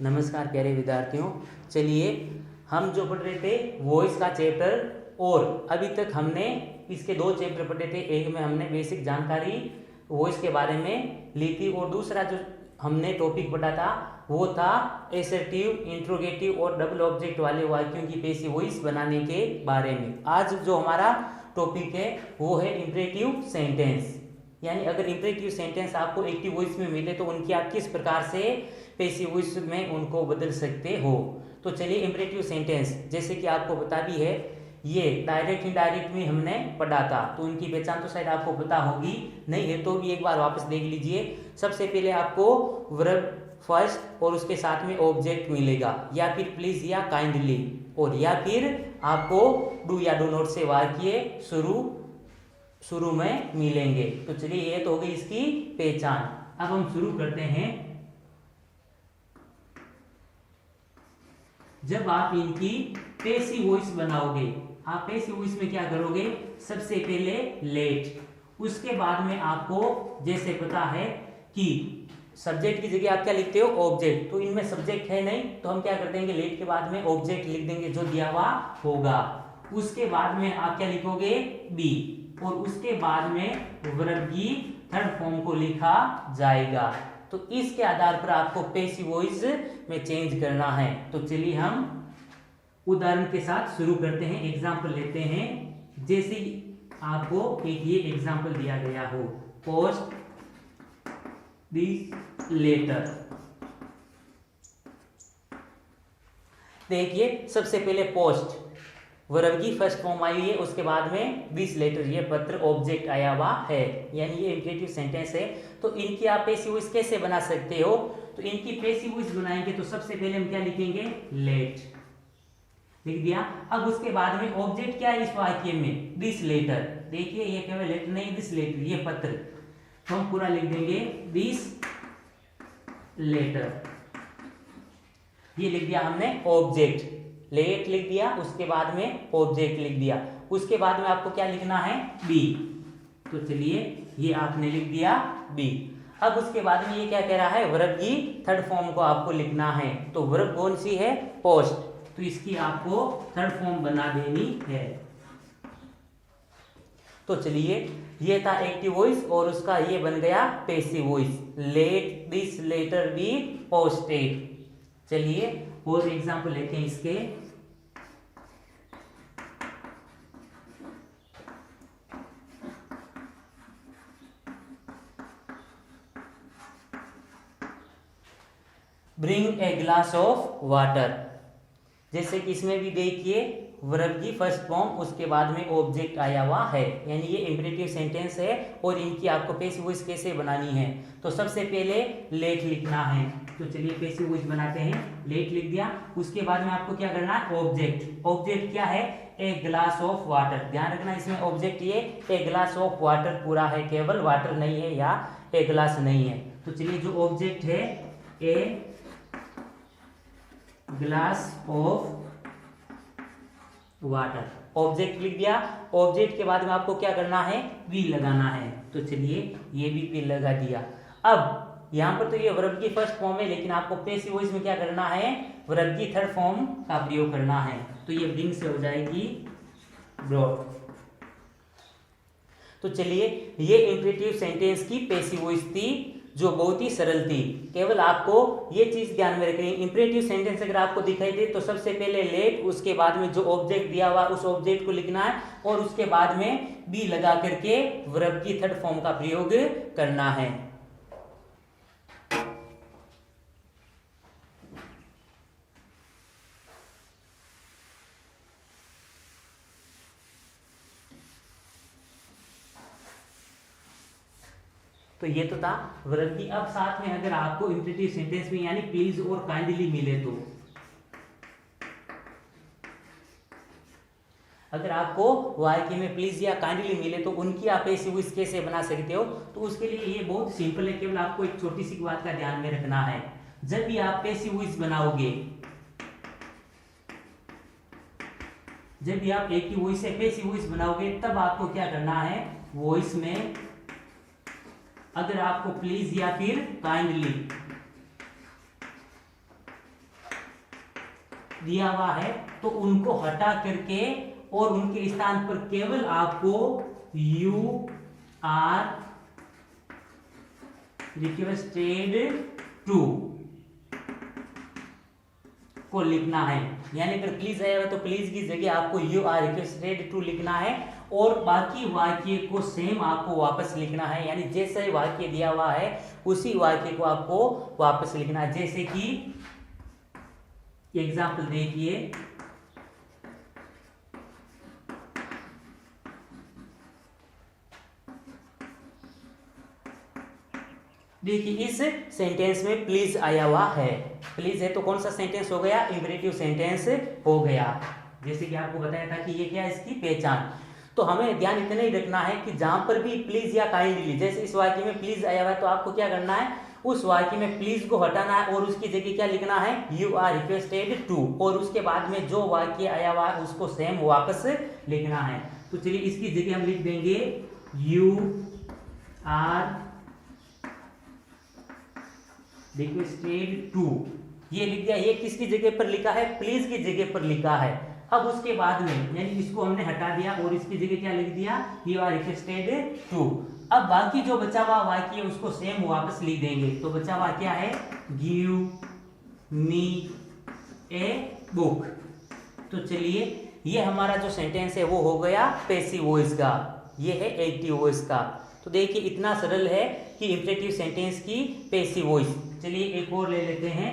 नमस्कार प्यारे विद्यार्थियों। चलिए हम जो पढ़ रहे थे वॉइस का चैप्टर, और अभी तक हमने इसके दो चैप्टर पढ़े थे। एक में हमने बेसिक जानकारी वॉइस के बारे में ली थी, और दूसरा जो हमने टॉपिक पढ़ा था वो था एसर्टिव, इंट्रोगेटिव और डबल ऑब्जेक्ट वाले वाक्यों की पैसिव वॉइस बनाने के बारे में। आज जो हमारा टॉपिक है वो है इंपरेटिव सेंटेंस, यानी अगर इंपरेटिव सेंटेंस आपको एक्टिव वॉइस में मिले तो उनकी आप किस प्रकार से पैसिव वॉइस में उनको बदल सकते हो। तो चलिए इंपरेटिव सेंटेंस, जैसे कि आपको पता भी है, ये डायरेक्ट इनडायरेक्ट में हमने पढ़ा था, तो उनकी पहचान तो शायद आपको पता होगी, नहीं है तो भी एक बार वापस देख लीजिए। सबसे पहले आपको वर्ब फर्स्ट और उसके साथ में ऑब्जेक्ट मिलेगा, या फिर प्लीज या काइंडली, और या फिर आपको डू या डू नॉट से वाक्य शुरू में मिलेंगे। तो चलिए ये तो हो गई इसकी पहचान। अब हम शुरू करते हैं। जब आप इनकी पैसिव वॉइस बनाओगे, आप पैसिव वॉइस में क्या करोगे, सबसे पहले लेट, उसके बाद में आपको जैसे पता है कि सब्जेक्ट की जगह आप क्या लिखते हो, ऑब्जेक्ट, तो इनमें सब्जेक्ट है नहीं तो हम क्या कर देंगे, लेट के बाद में ऑब्जेक्ट लिख देंगे जो दिया हुआ होगा। उसके बाद में आप क्या लिखोगे, बी, और उसके बाद में वर्ब की थर्ड फॉर्म को लिखा जाएगा। तो इसके आधार पर आपको पैसिव वॉइस में चेंज करना है। तो चलिए हम उदाहरण के साथ शुरू करते हैं, एग्जांपल लेते हैं। जैसे आपको एक ये एग्जांपल दिया गया हो, पोस्ट दिस लेटर। देखिए सबसे पहले पोस्ट वर्ब की फर्स्ट फॉर्म आई है, उसके बाद में दिस लेटर, ये पत्र ऑब्जेक्ट आया हुआ है, यानी ये इंपरेटिव सेंटेंस है। तो इनकी आप पैसिव वॉइस कैसे बना सकते हो, तो इनकी पैसिव वॉइस बनाएंगे तो सबसे पहले हम क्या लिखेंगे, लेट, लिख दिया। अब उसके बाद में ऑब्जेक्ट क्या है इस वाक्य में, दिस लेटर। देखिए ये केवल लेटर नहीं, दिस लेटर, ये पत्र, तो हम पूरा लिख देंगे दिस लेटर। ये लिख दिया हमने ऑब्जेक्ट, लेट लिख दिया, उसके बाद में ऑब्जेक्ट लिख दिया। उसके बाद में आपको क्या लिखना है, बी। तो चलिए ये आपने लिख दिया बी। अब उसके बाद में ये क्या कह रहा है, वर्ब की थर्ड फॉर्म को आपको लिखना है। तो वर्ब कौन सी है, पोस्ट, तो इसकी आपको थर्ड फॉर्म बना देनी है। तो चलिए ये था एक्टिव वॉइस, और उसका ये बन गया passive voice, let this letter be posted. चलिए और एग्जांपल लेते हैं इसके। Bring a glass of water. जैसे कि इसमें भी देखिए वर्ब की फर्स्ट फॉर्म, उसके बाद में ऑब्जेक्ट आया हुआ है, यानी ये इंपरेटिव सेंटेंस है। और इनकी आपको पैसिव वॉइस कैसे बनानी है, तो सबसे पहले लेट लिखना है। तो चलिए पैसिव वॉइस बनाते हैं, लेट लिख दिया। उसके बाद में आपको क्या करना है, ऑब्जेक्ट, ऑब्जेक्ट क्या है, ए ग्लास ऑफ वाटर। ध्यान रखना इसमें ऑब्जेक्ट ये ए ग्लास ऑफ वाटर पूरा है, केवल वाटर नहीं है या ए ग्लास नहीं है। तो चलिए जो ऑब्जेक्ट है, ए ग्लास ऑफ वाटर, ऑब्जेक्ट लिख दिया। ऑब्जेक्ट के बाद में आपको क्या करना है, वी लगाना है। तो चलिए ये भी वी लगा दिया। अब यहां पर तो ये वर्ब की फर्स्ट फॉर्म है, लेकिन आपको पैसिव वॉइस में क्या करना है, वर्ब की थर्ड फॉर्म का प्रयोग करना है। तो ये ब्रिंग से हो जाएगी ब्रॉट। तो चलिए ये इंपरेटिव सेंटेंस की पैसिव वॉइस थी, जो बहुत ही सरल थी। केवल आपको ये चीज ध्यान में रखनी है, इंपरेटिव सेंटेंस अगर आपको दिखाई दे तो सबसे पहले लेट, उसके बाद में जो ऑब्जेक्ट दिया हुआ उस ऑब्जेक्ट को लिखना है, और उसके बाद में बी लगा करके वर्ब की थर्ड फॉर्म का प्रयोग करना है। तो ये तो था वर्ब की। अब साथ में अगर आपको इंपरेटिव सेंटेंस में यानी प्लीज और काइंडली मिले, तो अगर आपको वाक्य में प्लीज या काइंडली मिले तो उनकी आप पैसिव वॉइस कैसे बना सकते हो, तो उसके लिए ये बहुत सिंपल है। केवल आपको एक छोटी सी बात का ध्यान में रखना है, जब भी आप पैसिव वॉइस बनाओगे, जब भी आप एक्टिव वॉइस से पैसिव वॉइस बनाओगे, तब आपको क्या करना है, वॉइस में अगर आपको प्लीज या फिर काइंडली दिया हुआ है तो उनको हटा करके और उनके स्थान पर केवल आपको यू आर रिक्वेस्टेड टू को लिखना है। यानी अगर प्लीज आया हुआ तो प्लीज की जगह आपको यू आर रिक्वेस्टेड टू लिखना है और बाकी वाक्य को सेम आपको वापस लिखना है। यानी जैसा ही वाक्य दिया हुआ है उसी वाक्य को आपको वापस लिखना है। जैसे कि एग्जाम्पल देखिए, देखिए इस सेंटेंस में प्लीज आया हुआ है, प्लीज है तो कौन सा सेंटेंस हो गया, इंपेरेटिव सेंटेंस हो गया। जैसे कि आपको बताया था कि ये क्या है, इसकी पहचान। तो हमें ध्यान इतना ही रखना है कि जहां पर भी प्लीज या काइंडली, जैसे इस वाक्य में प्लीज आया हुआ है तो आपको क्या करना है, उस वाक्य में प्लीज को हटाना है और उसकी जगह क्या लिखना है, यू आर रिक्वेस्टेड टू, और उसके बाद में जो वाक्य आया हुआ है उसको सेम वापस लिखना है। तो चलिए इसकी जगह हम लिख देंगे यू आर रिक्वेस्टेड टू, ये लिख दिया। ये किसकी जगह पर लिखा है, प्लीज की जगह पर लिखा है। अब उसके बाद में यानी इसको हमने हटा दिया और इसकी जगह क्या लिख दिया, यू आर रिक्वेस्टेड टू। अब बाकी जो बचा हुआ वाक्य है उसको सेम वापस लिख देंगे। तो बचा हुआ क्या है, गिव मी ए बुक। तो चलिए ये हमारा जो सेंटेंस है वो हो गया पैसिव वॉइस का, ये है एक्टिव वॉइस का। तो देखिए इतना सरल है कि इंपेरेटिव सेंटेंस की पैसिव वॉइस। चलिए एक और ले लेते हैं।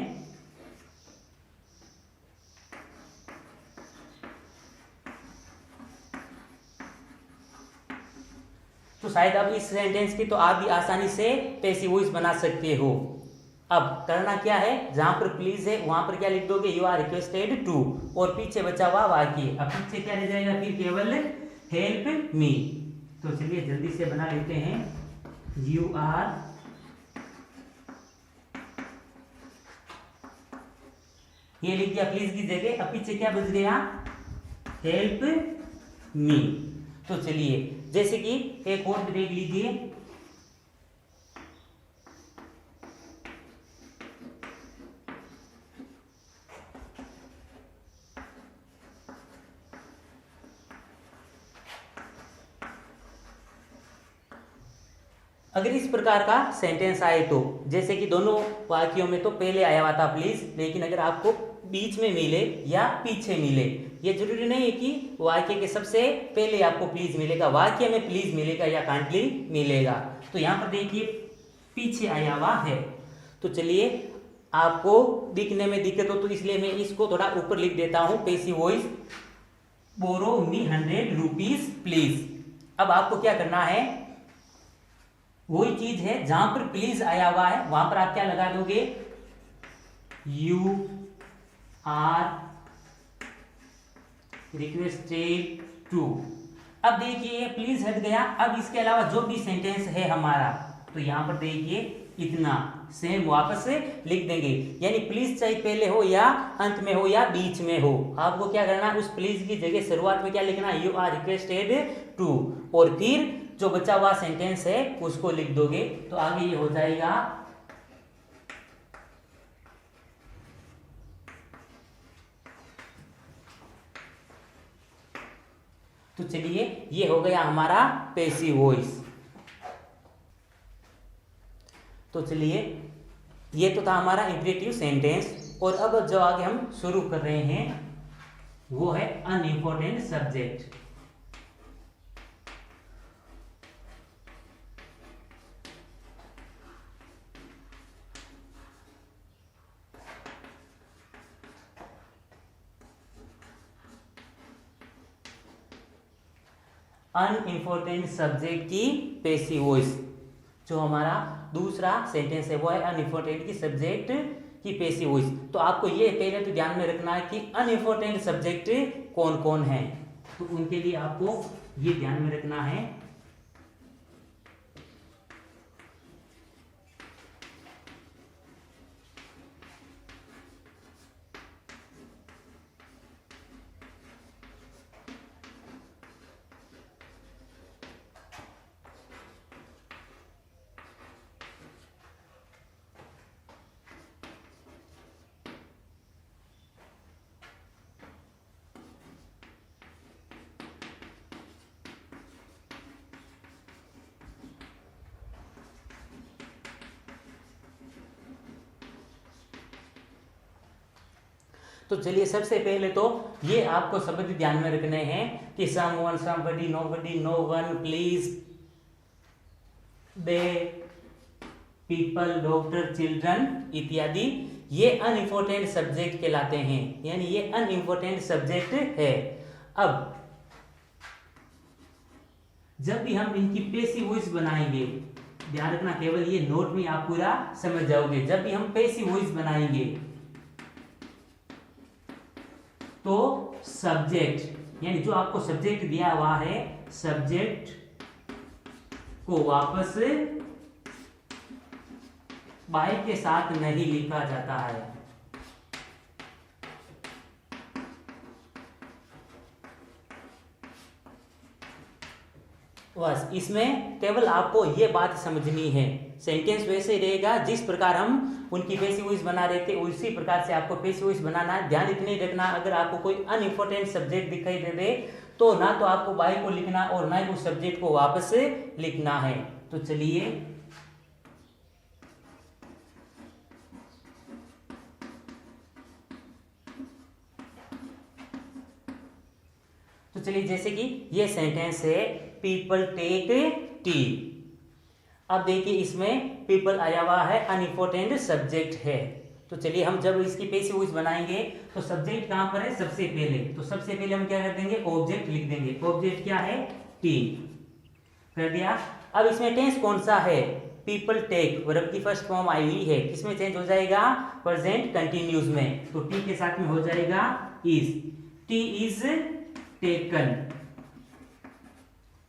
तो शायद अब इस सेंटेंस की तो आप भी आसानी से पैसिव वॉइस बना सकते हो। अब करना क्या है, जहां पर प्लीज है वहां पर क्या लिख दोगे, यू आर रिक्वेस्टेड टू, और पीछे बचा हुआ वाक्य। अब पीछे क्या रह जाएगा, फिर केवल हेल्प मी। तो चलिए जल्दी से बना लेते हैं, यू आर ये लिख दिया प्लीज की जगह। अब पीछे क्या बच गया, हेल्प मी। तो चलिए जैसे कि एक और देख लीजिए, अगर इस प्रकार का सेंटेंस आए तो, जैसे कि दोनों वाक्यों में तो पहले आया हुआ था प्लीज, लेकिन अगर आपको बीच में मिले या पीछे मिले, ये जरूरी नहीं है कि वाक्य के सबसे पहले आपको प्लीज मिलेगा, वाक्य में प्लीज मिलेगा या काइंडली मिलेगा। तो यहाँ पर देखिए पीछे आया हुआ है। तो चलिए आपको दिखने में दिक्कत हो तो इसलिए मैं इसको थोड़ा ऊपर लिख देता हूँ, passive voice, borrow me 100 rupees please. अब आपको क्या करना है, वही चीज है जहां पर प्लीज आया हुआ है वहां पर आप क्या लगा दोगे, यू आर रिक्वेस्टेड टू। अब देखिए प्लीज हट गया। अब इसके अलावा जो भी सेंटेंस है हमारा, तो यहां पर देखिए इतना सेम वापस लिख देंगे। यानी प्लीज चाहे पहले हो या अंत में हो या बीच में हो, आपको क्या करना है, उस प्लीज की जगह शुरुआत में क्या लिखना है, यू आर रिक्वेस्टेड टू, और फिर जो बचा हुआ सेंटेंस है उसको लिख दोगे। तो आगे ये हो जाएगा, तो चलिए ये हो गया हमारा पैसिव वॉइस। तो चलिए ये तो था हमारा इंपेरेटिव सेंटेंस, और अब जो आगे हम शुरू कर रहे हैं वो है अनइम्पोर्टेंट सब्जेक्ट। अनइम्पोर्टेंट सब्जेक्ट की पैसिव वॉइस, जो हमारा दूसरा सेंटेंस है वो है अनइम्पोर्टेंट की सब्जेक्ट की पैसिव वॉइस। तो आपको ये पहले तो ध्यान में रखना है कि अनइम्पोर्टेंट सब्जेक्ट कौन कौन है, तो उनके लिए आपको ये ध्यान में रखना है। तो चलिए सबसे पहले तो ये आपको शब्द ध्यान में रखने हैं कि someone, somebody, nobody, no one, please, they, people, doctor, children इत्यादि ये अनइम्पोर्टेंट सब्जेक्ट कहलाते हैं, यानी ये अनइम्पोर्टेंट सब्जेक्ट है। अब जब भी हम इनकी पैसिव वॉइस बनाएंगे, ध्यान रखना, केवल ये नोट में आप पूरा समझ जाओगे। जब भी हम पैसिव वॉइस बनाएंगे तो सब्जेक्ट, यानी जो आपको सब्जेक्ट दिया हुआ है, सब्जेक्ट को वापस बाय के साथ नहीं लिखा जाता है। बस इसमें केवल आपको ये बात समझनी है। सेंटेंस वैसे ही रहेगा जिस प्रकार हम उनकी पैसिव वॉइस बना रहे थे, उसी प्रकार से आपको पैसिव वॉइस बनाना है। ध्यान इतने रखना, अगर आपको कोई अनइम्पोर्टेंट सब्जेक्ट दिखाई दे दे तो ना तो आपको बाय को लिखना और ना ही उस सब्जेक्ट को वापस लिखना है। तो चलिए जैसे कि ये सेंटेंस है, पीपल टेक टी। अब देखिए इसमें पीपल आया हुआ है, अनइम्पोर्टेंट सब्जेक्ट है। तो चलिए हम जब इसकी पैसिव वॉइस बनाएंगे तो सब्जेक्ट कहां पर है, सबसे पहले। तो सबसे पहले हम क्या कर देंगे, ऑब्जेक्ट लिख देंगे। ऑब्जेक्ट क्या है, टी, कर दिया। अब इसमें टेंस कौन सा है, पीपल टेक, वर्ब की फर्स्ट फॉर्म आई हुई है, किसमें चेंज हो जाएगा, प्रेजेंट कंटिन्यूस में। तो टी के साथ में हो जाएगा is, T is taken,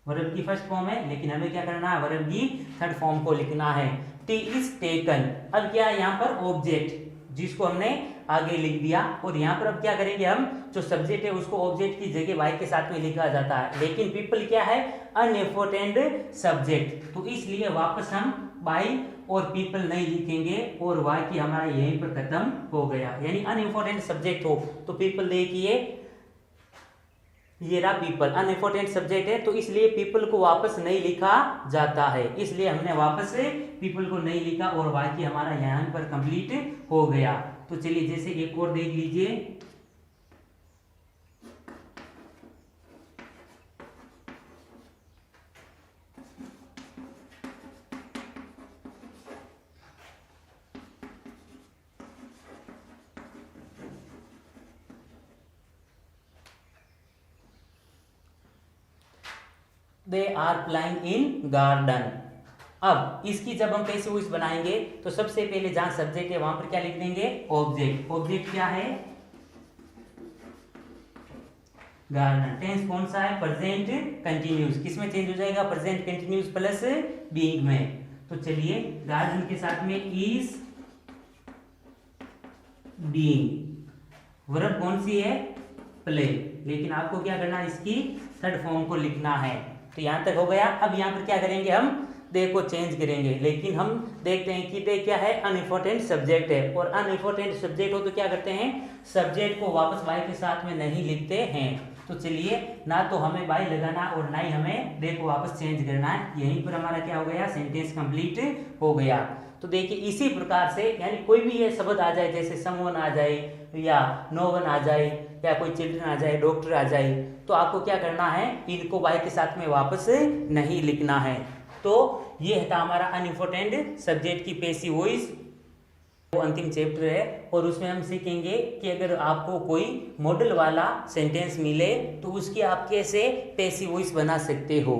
verb की फर्स्ट फॉर्म है, लेकिन हमें क्या करना है, वर्ब की थर्ड फॉर्म को लिखना है, टी इज टेकन। अब क्या है यहाँ पर, ऑब्जेक्ट, जिसको हमने आगे लिख दिया। और यहाँ पर अब क्या करेंगे हम, जो सब्जेक्ट है उसको ऑब्जेक्ट की जगह वाई के साथ में लिखा जाता है, लेकिन पीपल क्या है, अनइम्पोर्टेंट सब्जेक्ट। तो इसलिए वापस हम बाई और पीपल नहीं लिखेंगे और वाई की हमारा यहीं पर खत्म हो गया। यानी अनइम्पोर्टेंट सब्जेक्ट हो तो पीपल देखिए, ये रहा पीपल, अनइम्पोर्टेंट सब्जेक्ट है, तो इसलिए पीपल को वापस नहीं लिखा जाता है। इसलिए हमने वापस पीपल को नहीं लिखा और वाक्य हमारा यहाँ पर कंप्लीट हो गया। तो चलिए जैसे एक और देख लीजिए, दे आर प्लाइंग इन गार्डन। अब इसकी जब हम पैसिव वॉइस बनाएंगे तो सबसे पहले जहां सब्जेक्ट है वहां पर क्या लिख देंगे, ऑब्जेक्ट। ऑब्जेक्ट क्या है, गार्डन। टेंस कौन सा है, प्रेजेंट कंटिन्यूस, किसमें चेंज हो जाएगा, प्रेजेंट कंटिन्यूस प्लस बीइंग में। तो चलिए गार्डन के साथ में इज बीइंग, वर्ब कौन सी है, प्ले, लेकिन आपको क्या करना है, इसकी थर्ड फॉर्म को लिखना है। तो यहां तक हो गया। अब यहां पर क्या करेंगे, हम दे को चेंज करेंगे, लेकिन हम देखते हैं कि दे क्या है, अनइम्पोर्टेंट सब्जेक्ट है, और अनइम्पोर्टेंट सब्जेक्ट हो तो क्या करते हैं, सब्जेक्ट को वापस बाय के साथ में नहीं लिखते हैं। तो चलिए ना तो हमें बाय लगाना और ना ही हमें दे को वापस चेंज करना है। यहीं पर हमारा क्या हो गया, सेंटेंस कंप्लीट हो गया। तो देखिए इसी प्रकार से, यानी कोई भी ये शब्द आ जाए, जैसे समवन आ जाए या नो वन आ जाए या कोई चिल्ड्रन आ जाए, डॉक्टर आ जाए, तो आपको क्या करना है, इनको बाय के साथ में वापस नहीं लिखना है। तो ये था हमारा अनइम्पोर्टेंट सब्जेक्ट की पैसिव वॉइस, वो अंतिम चैप्टर है। और उसमें हम सीखेंगे कि अगर आपको कोई मॉडल वाला सेंटेंस मिले तो उसकी आप कैसे पैसिव वॉइस बना सकते हो।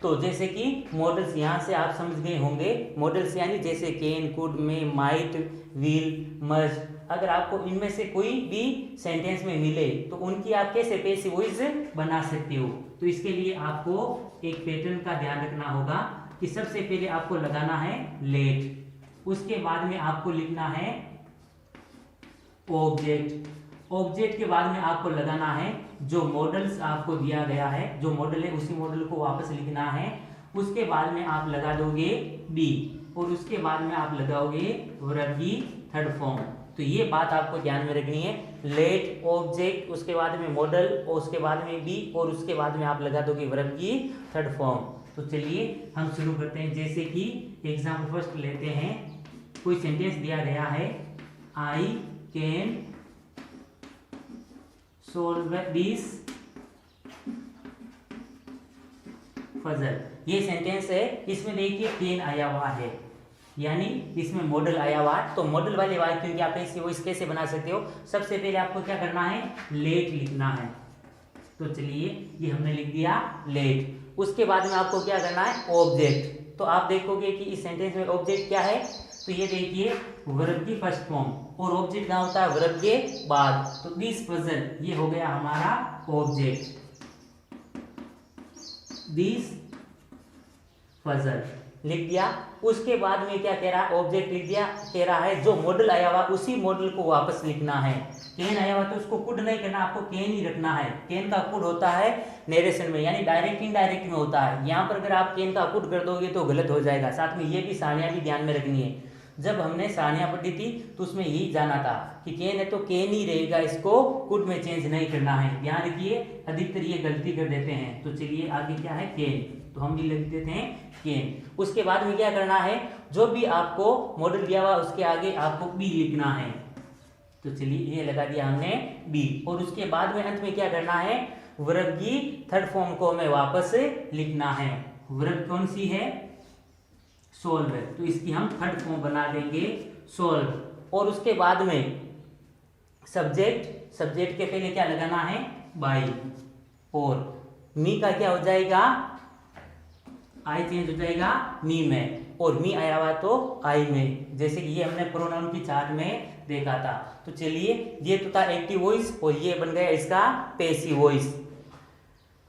तो जैसे कि मॉडल्स यहाँ से आप समझ गए होंगे, मॉडल्स यानी जैसे can, could, may, might, will, must. अगर आपको इनमें से कोई भी सेंटेंस में मिले तो उनकी आप कैसे पैसिव वॉइस बना सकते हो। तो इसके लिए आपको एक पैटर्न का ध्यान रखना होगा कि सबसे पहले आपको लगाना है लेट, उसके बाद में आपको लिखना है ऑब्जेक्ट, ऑब्जेक्ट के बाद में आपको लगाना है जो मॉडल्स आपको दिया गया है, जो मॉडल है उसी मॉडल को वापस लिखना है। उसके बाद में आप लगा दोगे बी और उसके बाद में आप लगाओगे वर्ब की थर्ड फॉर्म। तो ये बात आपको ध्यान में रखनी है, लेट, ऑब्जेक्ट, उसके बाद में मॉडल और उसके बाद में बी और उसके बाद में आप लगा दोगे वर्ब की थर्ड फॉर्म। तो चलिए हम शुरू करते हैं। जैसे कि एग्जाम्पल फर्स्ट लेते हैं, कोई सेंटेंस दिया गया है, आई कैन सोल्व दिस पजल। ये सेंटेंस है, इसमें देखिए केन आया हुआ है, यानी इसमें मॉडल आया हुआ है। तो मॉडल वाले वाक्यों की आप ऐसी वॉइस कैसे बना सकते हो? सबसे पहले आपको क्या करना है, लेट लिखना है। तो चलिए ये हमने लिख दिया लेट। उसके बाद में आपको क्या करना है, ऑब्जेक्ट। तो आप देखोगे कि इस सेंटेंस में ऑब्जेक्ट क्या है, तो ये देखिए वर्ब की फर्स्ट फॉर्म, और ऑब्जेक्ट कहाँ होता है, वर्ब के बाद। तो दिस पजल, ये हो गया हमारा ऑब्जेक्ट, दिस पजल लिख दिया। उसके बाद में क्या कह रहा है, ऑब्जेक्ट लिख दिया, कह रहा है जो मॉडल आया हुआ उसी मॉडल को वापस लिखना है। कैन आया हुआ तो उसको कुड नहीं करना, आपको कैन ही रखना है। कैन का कुड होता है नरेशन में, यानी डायरेक्ट इनडायरेक्ट में होता है। यहाँ पर अगर आप कैन का कुड कर दोगे तो गलत हो जाएगा। साथ में ये भी सारणियां भी ध्यान में रखनी है। जब हमने सारणियां पढ़ी थी तो उसमें यही जाना था कि कैन है तो कैन ही रहेगा, इसको कुड में चेंज नहीं करना है। ध्यान रखिए, अधिकतर ये गलती कर देते हैं। तो चलिए आगे क्या है, कैन, तो हम भी लिख देते हैं कैन। उसके बाद में क्या करना है, जो भी आपको मॉडल दिया हुआ उसके आगे आपको बी लिखना है। तो चलिए ये लगा दिया हमने बी। और उसके बाद में अंत में क्या करना है, वर्ब की थर्ड फॉर्म को हमें वापस लिखना है। वर्ब कौन सी है, सोल्व है, तो इसकी हम थर्ड फॉर्म बना देंगे सोल्व। और उसके बाद में सब्जेक्ट, सब्जेक्ट के पहले क्या लगाना है, बाई, और मी का क्या हो जाएगा, आई चेंज हो जाएगा मी में, और मी आया हुआ तो आई में, जैसे कि ये हमने प्रोनाउन की चार्ट में देखा था। तो चलिए ये तो था एक्टिव वॉइस, और ये बन गया इसका passive voice.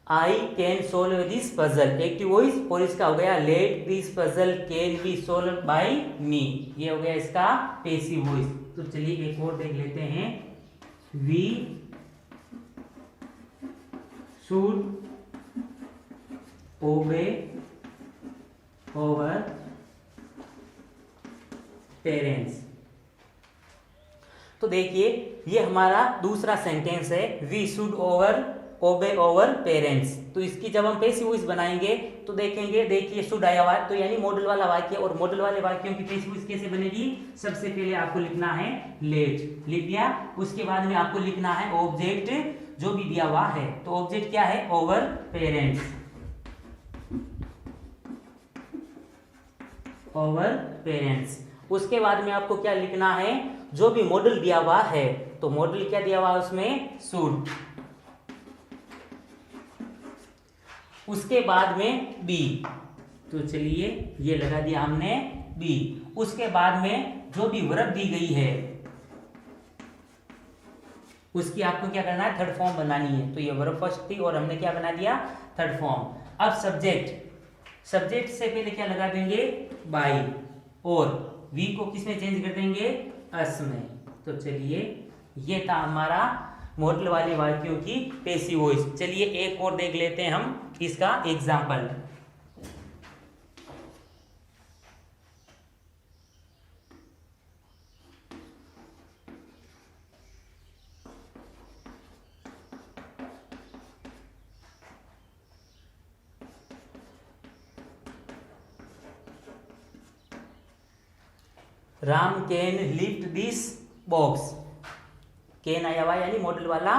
I can solve this puzzle, active voice, और इसका हो गया let this puzzle can be solve by me, ये हो गया इसका पैसिव वॉइस। तो चलिए एक और देख लेते हैं, we should obey our parents. तो देखिए ये हमारा दूसरा सेंटेंस है, we should obey our parents. तो इसकी जब हम पैसिव वॉइस बनाएंगे तो देखेंगे, देखिए शुड आया हुआ तो यानी मॉडल वाला वाक्य, और मॉडल वाले वाक्यों की पैसिव वॉइस कैसे बनेगी, सबसे पहले आपको लिखना है लेट, लिख दिया। उसके बाद में आपको लिखना है ऑब्जेक्ट जो भी दिया हुआ है। तो ऑब्जेक्ट क्या है, ओवर पेरेंट्स, ओवर पेरेंट्स। उसके बाद में आपको क्या लिखना है, जो भी मॉडल दिया हुआ है, तो मॉडल क्या दिया हुआ उसमें, शुड। उसके बाद में बी, तो चलिए ये लगा दिया हमने बी। उसके बाद में जो भी वर्ब दी गई है उसकी आपको क्या करना है, थर्ड फॉर्म बनानी है। तो ये वर्ब फर्स्ट थी और हमने क्या बना दिया, थर्ड फॉर्म। अब सब्जेक्ट, सब्जेक्ट से पहले क्या लगा देंगे, बाई, और वी को किसमें चेंज कर देंगे, अस में। तो चलिए ये था हमारा मॉडल वाले वाक्यों की पैसिव वॉइस। चलिए एक और देख लेते हैं हम इसका example. Ram can lift this box, can आया हुआ यानी मॉडल वाला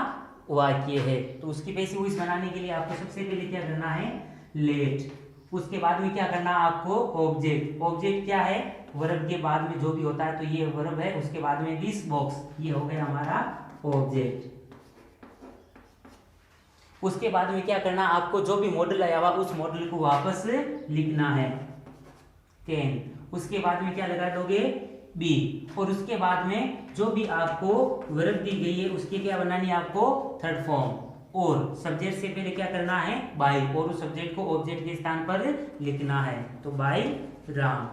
वाक्य है। तो उसकी पैसिव वॉइस बनाने के लिए आपको सबसे पहले क्या करना है, लेट। उसके बाद में क्या करना है आपको, ऑब्जेक्ट। ऑब्जेक्ट क्या है, वर्ब के बाद में जो भी होता है, तो ये वर्ब है। उसके बाद में दिस बॉक्स, ये हो गया हमारा ऑब्जेक्ट। उसके बाद में क्या करना, आपको जो भी मॉडल आया हुआ उस मॉडल को वापस लिखना है, कैन। उसके बाद में क्या लगा दोगे, बी। और उसके बाद में जो भी आपको वर्ब दी गई है उसकी क्या बनानी है आपको, थर्ड फॉर्म। और सब्जेक्ट से पहले क्या करना है, बाय, और उस सब्जेक्ट को ऑब्जेक्ट के स्थान पर लिखना है। तो बाय राम।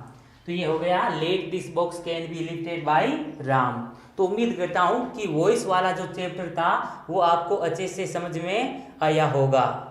तो ये हो गया let this box can be lifted bye Ram. तो उम्मीद करता हूं कि वॉइस वाला जो चैप्टर था वो आपको अच्छे से समझ में आया होगा।